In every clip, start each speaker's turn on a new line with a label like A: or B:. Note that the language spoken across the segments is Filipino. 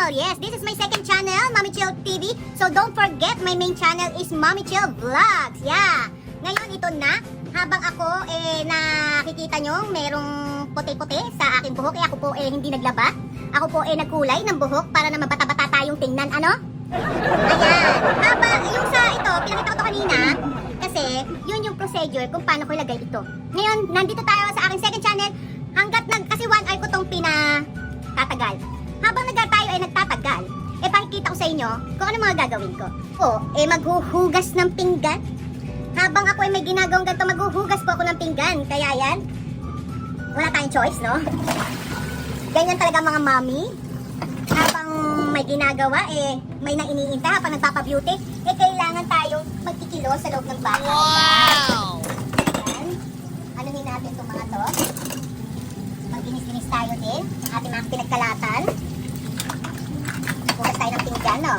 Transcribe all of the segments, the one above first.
A: channel. Yes, this is my second channel, Mommy Chill TV. So don't forget, my main channel is Mommy Chill Vlogs. Yeah. Ngayon ito na, habang ako nakikita nyo merong puti-puti sa aking buhok. Ako po hindi naglaba. Ako po nagkulay ng buhok para na mabata-bata tayong tingnan. Ano? Ayan. Habang yung sa ito, pinakita ko to kanina. Kasi yun yung procedure kung paano ko ilagay ito. Ngayon, nandito tayo sa aking second channel. Kasi 1 hour ko tong pinatatagal. Habang tayo ay nagtatagal, pakikita ko sa inyo kung ano mga gagawin ko. Maghuhugas ng pinggan. Habang ako ay may ginagawang ganito, maghuhugas po ako ng pinggan. Kaya yan, wala tayong choice, no? Ganyan talaga mga mommy. Habang may ginagawa, may nainiinta habang nagpapabeauty, kailangan tayong magkikilos sa loob ng bahay.
B: Wow!
A: Ayan. Anuhin natin itong mga to. Maginis-ginis tayo din ng ating mga pinagkalatan. Hugas tayo ng pinggan, no?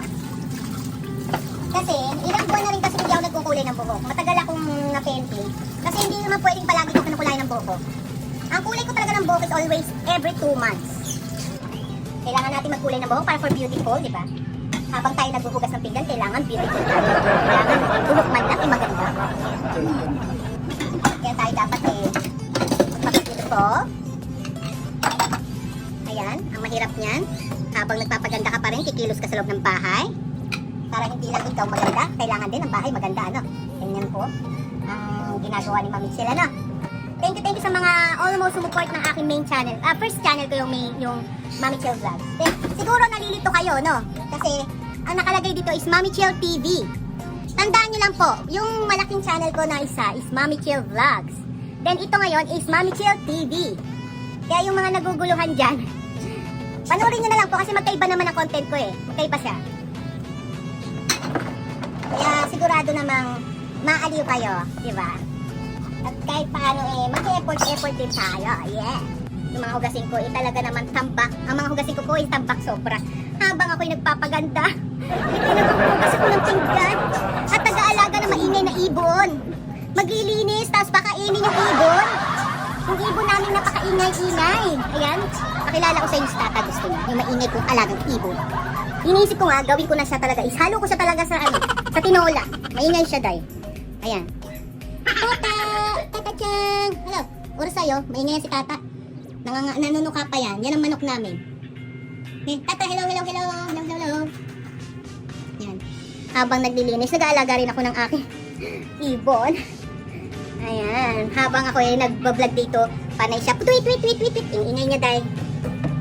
A: Kasi, ilang buwan na rin kasi hindi ako nagkukulay ng buhok. Matagal akong na-painting. Kasi hindi naman pwedeng palagi ko kinukulay ng buhok. Ang kulay ko talaga ng buhok is always every 2 months. Kailangan natin magkulay ng buhok para for beautiful, di ba? Habang tayo naghuhugas ng pinggan, kailangan beautiful tayo. Kailangan buhok man lang, maganda. Kaya tayo dapat magpapagito. Ayan, ang mahirap niyan. Habang nagpapaganda ka pa rin, kikilos ka sa loob ng bahay. Para hindi lang ikaw maganda, kailangan din ang bahay maganda, ano? Ganyan po ang ginagawa ni Mami Chill, ano? Thank you sa mga almost sumuport ng aking main channel. First channel ko yung Mommy Chill Vlogs. Siguro nalilito kayo, no? Kasi ang nakalagay dito is Mommy Chill TV. Tandaan nyo lang po, yung malaking channel ko na isa is Mommy Chill Vlogs. Then ito ngayon is Mommy Chill TV. Kaya yung mga naguguluhan dyan, panoorin nyo na lang po kasi magkaiba naman ang content ko Magkaiba siya. Kaya sigurado namang maaliw kayo, di ba? At kahit paano mag-effort din tayo. Yeah. Yung mga hugasin ko talaga naman tambak. Ang mga hugasin ko po tambak sobra. Habang ako'y nagpapaganda, naghuhugas ako ng pinggan at nag-aalaga ng maingay na ibon. Maglilinis, tapos pakainin yung ibon. Yung ibon namin napakaingay-ingay. Ayan, pakilala ko sa inyo si Tata, gusto niya. Yung maingay kong alagang ibon. Iniisip ko nga, gawin ko na siya talaga. Ishalo ko siya talaga sa sa tinola. Maingay siya, day. Ayan. Tata! Tata-chan! Hello, oras sa'yo. Maingay si Tata. Nanunuka pa yan. Yan ang manok namin. Tata, hello. Yan. Habang naglilinis, nag-aalaga rin ako ng aking ibon. Ayan. Habang ako nagbablog dito, panay siya. Tweet. Ingay niya, day.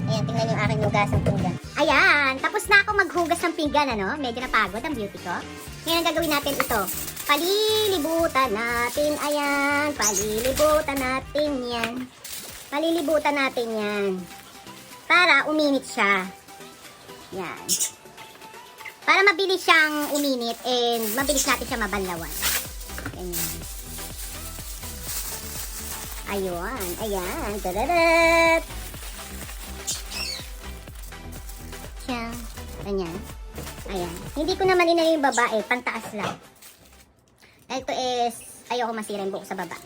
A: Ayan, tingnan yung aking hugas ng pinggan. Ayan, tapos na ako maghugas ng pinggan, ano? Medyo napagod ang beauty ko. Ngayon ang gagawin natin ito. Palilibutan natin, ayan. Palilibutan natin yan. Palilibutan natin yan. Para uminit siya. Yan. Para mabilis siyang uminit and mabilis natin siya mabanlawan. Ganyan. Ayun, ayan. Dadadat. Siya. Ganyan. Ayan. Hindi ko naman inano yung babae. Pantaas lang. Ito is, ayoko masira yung buhok sa baba.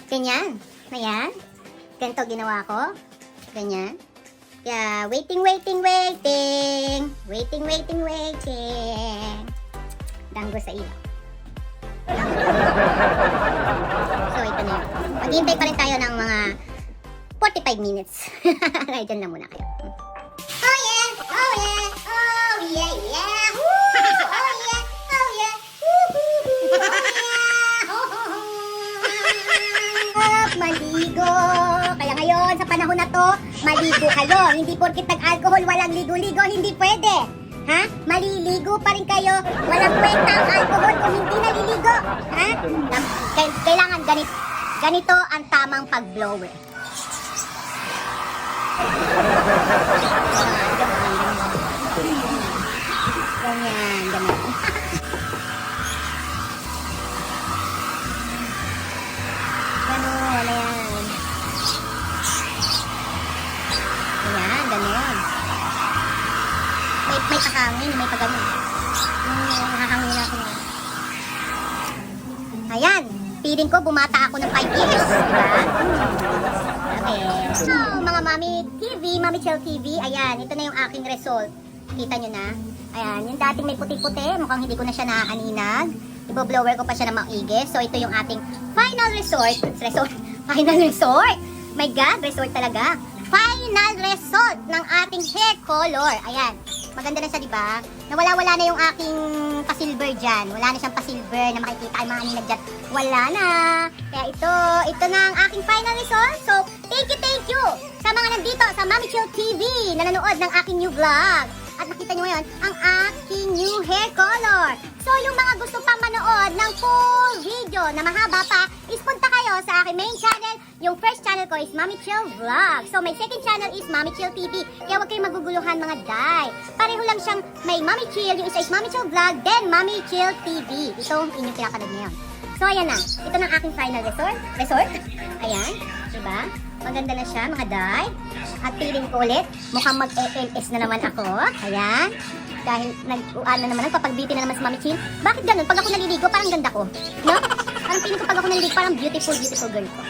A: Ganyan. Ayan. Ganito ginawa ko. Ganyan. Yeah, waiting. Danggo sa ilaw. So, ito na yun. Maghihintay pa rin tayo ng mga 45 minutes. Diyan na muna kayo. Oh yeah! Woo! Oh yeah! Maligo! Kaya ngayon, sa panahon na to, maligo kayo. Hindi porkit nag-alcohol, walang ligo-ligo, hindi pwede. Ha? Maliligo pa rin kayo. Walang kwenta ang alcohol kung hindi naliligo. Ha? Kailangan ganito ang tamang pag-blower. Ganyan. Ayan, may pahangin, may pagano. Hahangin ako na. Ayan, feeling ko bumata ako ng 5 years, diba? Mga Mami TV, Mami Chel TV, ayan, ito na yung aking result. Kita nyo na? Ayan, yung dating may puti-puti, mukhang hindi ko na siya naaaninag. Ibo-blower ko pa siya ng maigi. So, ito yung ating final resort. Final resort! My God, resort talaga. Final result ng ating hair color. Ayan, maganda na siya, di ba? Nawala-wala na yung aking pa-silver dyan. Wala na siyang pa-silver na makikita ay mga aninag dyan. Wala na. Kaya ito na ang aking final result. So, thank you sa mga nandito sa Mami Chel TV na nanood ng aking new vlog. At nakita nyo ngayon ang aking new hair color. So, yung mga gusto pang manood ng full video na mahaba pa, is punta kayo sa aking main channel. Yung first channel ko is Mami Chel Vlog. So, my second channel is Mami Chel TV. Kaya huwag kayong maguguluhan mga day. Pareho lang siyang may Mami Chel, yung isa is Mami Chel Vlog, then Mami Chel TV. Ito ang inyong pinapanood ngayon. So, ayan na. Ito na ang aking final resort. Ayan. Diba? Maganda na siya, mga day. At feeling ko ulit, mukhang mag-LS na naman ako. Ayan. Dahil nagpapag-beauty na naman sa Mami Chel. Bakit ganun? Pag ako naliligo, parang ganda ko. No? Parang feeling ko pag ako naliligo, parang beautiful girl ko.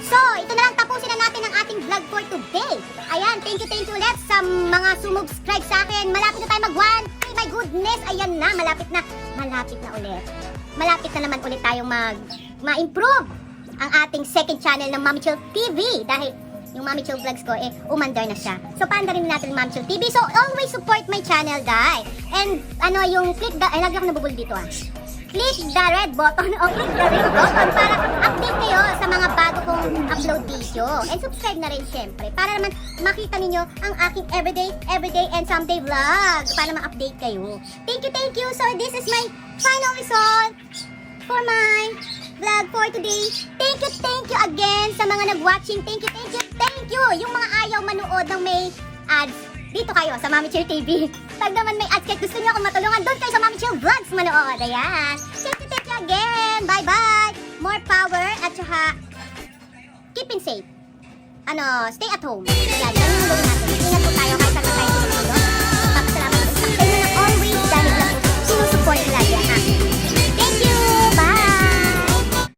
A: So, ito na lang, tapusin na natin ang ating vlog for today. Ayan, thank you ulit sa mga sumubscribe sa akin. Malapit na tayo mag-1. Ay, my goodness, ayan na, malapit na ulit. Malapit na naman ulit tayong ma-improve ang ating second channel ng Mami Chel TV. Dahil yung Mami Chel Vlogs ko, umandar na siya. So, paandarin natin yung Mami Chel TV. So, always support my channel, guys. And, yung click the, lagi ako nabubul dito, click the red button para update kayo sa mga bago kong upload video. And subscribe na rin syempre para naman makita ninyo ang aking everyday and someday vlog para ma-update kayo. Thank you. So this is my final result for my vlog for today. Thank you again sa mga nag-watching. Thank you. Yung mga ayaw manood ng may ads, dito kayo sa Mami Chel TV. Pag naman may ads kahit gusto niyo akong matulungan, doon kayo sa Mami Chel Vlogs manood. Ayan. Thank you again. Bye-bye. More power at saka keeping safe. Stay at home. Ayan, ganun yung gawin natin.